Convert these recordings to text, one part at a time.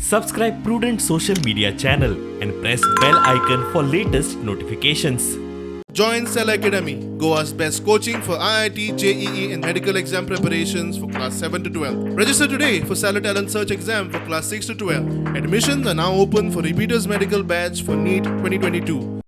Subscribe Prudent social media channel and press bell icon for latest notifications. Join Cell Academy, Goa's best coaching for IIT, JEE and medical exam preparations for class 7 to 12. Register today for Cell Talent Search exam for class 6 to 12. Admissions are now open for repeaters medical batch for NEET 2022.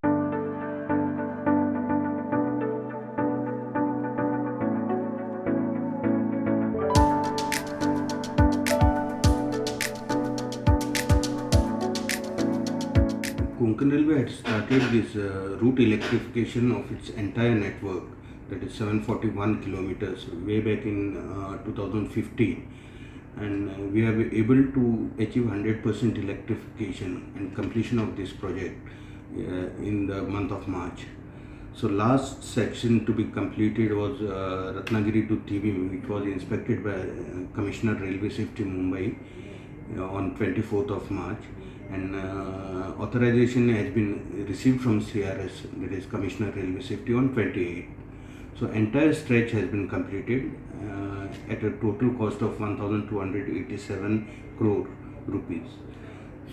Konkan Railway had started this route electrification of its entire network, that is 741 kilometers, way back in 2015, and we are able to achieve 100% electrification and completion of this project in the month of March. So last section to be completed was Ratnagiri to Thivim, which was inspected by Commissioner Railway Safety Mumbai on 24th of March. And authorization has been received from CRS, that is Commissioner Railway Safety, on 28. So entire stretch has been completed at a total cost of 1,287 crore rupees.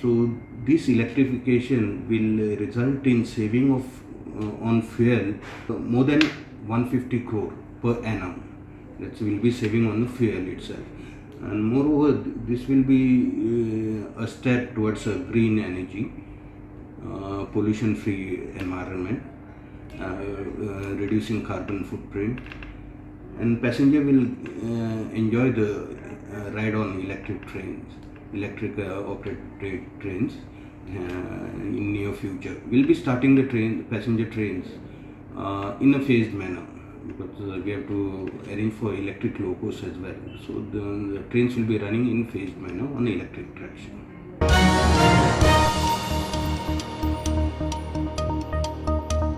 So this electrification will result in saving of on fuel more than 150 crore per annum. That will be saving on the fuel itself. And moreover, this will be a step towards a green energy, pollution-free environment, reducing carbon footprint, and passenger will enjoy the ride on electric trains, operated trains in near future. We'll be starting the passenger trains in a phased manner, because we have to arrange for electric locos as well. So the trains will be running in phased manner on electric traction.